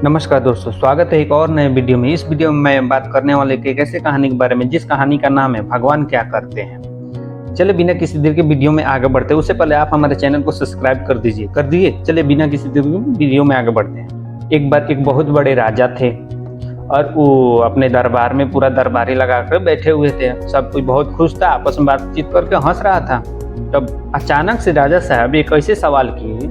नमस्कार दोस्तों, स्वागत है एक और नए वीडियो में। इस वीडियो में मैं बात करने वाले एक ऐसे कहानी के बारे में जिस कहानी का नाम है भगवान क्या करते हैं। चलिए बिना किसी देर के वीडियो में आगे बढ़ते हैं। उससे पहले आप हमारे चैनल को सब्सक्राइब कर दीजिए। कर दिए? चलिए बिना किसी देर के वीडियो में आगे बढ़ते हैं। एक बार एक बहुत बड़े राजा थे और वो अपने दरबार में पूरा दरबारी लगा कर बैठे हुए थे। सब कोई बहुत खुश था, आपस में बातचीत करके हंस रहा था। तब अचानक से राजा साहब एक ऐसे सवाल किए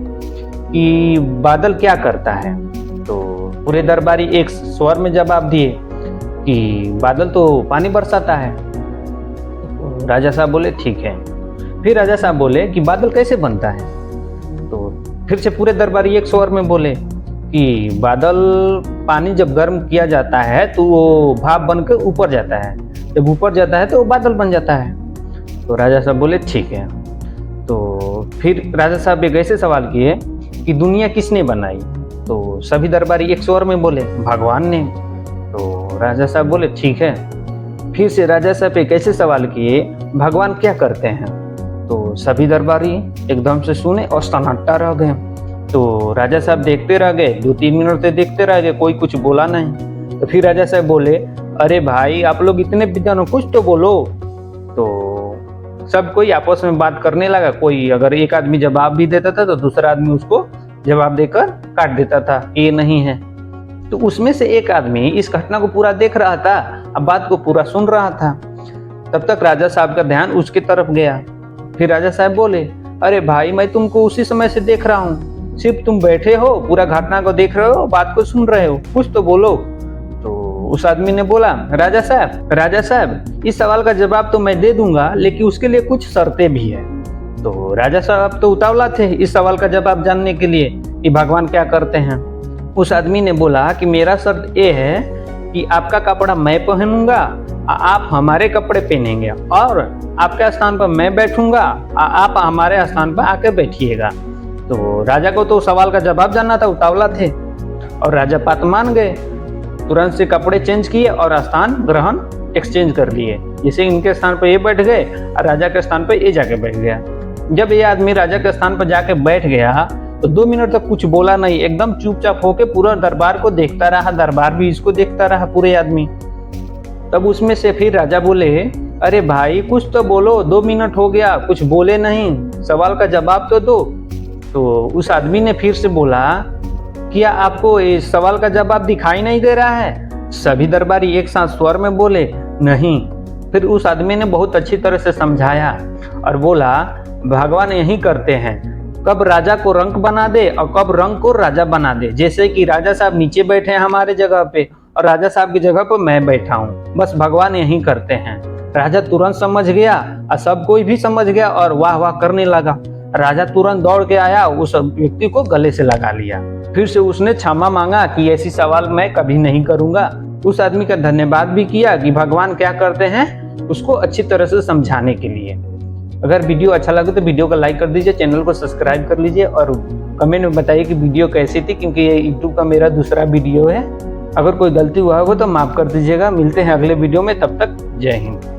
कि बादल क्या करता है। तो पूरे दरबारी एक स्वर में जवाब दिए कि बादल तो पानी बरसाता है। राजा साहब बोले ठीक है। फिर राजा साहब बोले कि बादल कैसे बनता है। तो फिर से पूरे दरबारी एक स्वर में बोले कि बादल पानी जब गर्म किया जाता है तो वो भाप बनकर ऊपर जाता है, जब ऊपर जाता है तो वो बादल बन जाता है। तो राजा साहब बोले ठीक है। तो फिर राजा साहब एक ऐसे सवाल किए कि दुनिया किसने बनाई। तो सभी दरबारी एक स्वर में बोले भगवान ने। तो राजा साहब बोले ठीक है। फिर से राजा साहब एक ऐसे सवाल किए भगवान क्या करते हैं। तो सभी दरबारी एकदम से सुने और सन्नाटा रह गए। तो राजा साहब देखते रह गए, 2-3 मिनट से देखते रह गए, कोई कुछ बोला नहीं। तो फिर राजा साहब बोले अरे भाई आप लोग इतने विद्वान हो, कुछ तो बोलो। तो सब कोई आपस में बात करने लगा। कोई अगर एक आदमी जवाब भी देता था तो दूसरा आदमी उसको जवाब देकर काट देता था कि ये नहीं है। तो उसमें से एक आदमी इस घटना को पूरा देख रहा था, अब बात को पूरा सुन रहा था। तब तक राजा साहब का ध्यान उसकी तरफ गया। फिर राजा साहब बोले अरे भाई मैं तुमको उसी समय से देख रहा हूँ, सिर्फ तुम बैठे हो, पूरा घटना को देख रहे हो, बात को सुन रहे हो, कुछ तो बोलो। तो उस आदमी ने बोला राजा साहब इस सवाल का जवाब तो मैं दे दूंगा, लेकिन उसके लिए कुछ शर्तें भी है। तो राजा साहब तो उतावला थे इस सवाल का जवाब जानने के लिए कि भगवान क्या करते हैं। उस आदमी ने बोला कि मेरा शर्त ये है कि आपका कपड़ा मैं पहनूंगा, आप हमारे कपड़े पहनेंगे, और आपके स्थान पर मैं बैठूंगा, आप हमारे स्थान पर आके बैठिएगा। तो राजा को तो सवाल का जवाब जानना था, उतावला थे, और राजा बात मान गए। तुरंत से कपड़े चेंज किए और स्थान ग्रहण एक्सचेंज कर लिए। जैसे इनके स्थान पर ये बैठ गए और राजा के स्थान पर ये जाके बैठ गया। जब ये आदमी राजा के स्थान पर जाके बैठ गया तो 2 मिनट तक कुछ बोला नहीं, एकदम चुपचाप होके पूरा दरबार को देखता रहा, दरबार भी इसको देखता रहा, पूरे आदमी। तब उसमें से फिर राजा बोले अरे भाई कुछ तो बोलो, 2 मिनट हो गया कुछ बोले नहीं, सवाल का जवाब तो दो। तो उस आदमी ने फिर से बोला क्या आपको इस सवाल का जवाब दिखाई नहीं दे रहा है। सभी दरबारी एक साथ स्वर में बोले नहीं। फिर उस आदमी ने बहुत अच्छी तरह से समझाया और बोला भगवान यही करते हैं, कब राजा को रंक बना दे और कब रंक को राजा बना दे। जैसे कि राजा साहब नीचे बैठे हैं हमारे जगह पे और राजा साहब की जगह पर मैं बैठा हूँ, बस भगवान यही करते हैं। राजा तुरंत समझ गया और सब कोई भी समझ गया और वाह वाह करने लगा। राजा तुरंत दौड़ के आया, उस व्यक्ति को गले से लगा लिया। फिर से उसने क्षमा मांगा कि ऐसी सवाल मैं कभी नहीं करूंगा। उस आदमी का धन्यवाद भी किया कि भगवान क्या करते हैं उसको अच्छी तरह से समझाने के लिए। अगर वीडियो अच्छा लगे तो वीडियो को लाइक कर दीजिए, चैनल को सब्सक्राइब कर लीजिए और कमेंट में बताइए कि वीडियो कैसी थी, क्योंकि ये यूट्यूब का मेरा दूसरा वीडियो है। अगर कोई गलती हुआ हो तो माफ कर दीजिएगा। मिलते हैं अगले वीडियो में, तब तक जय हिंद।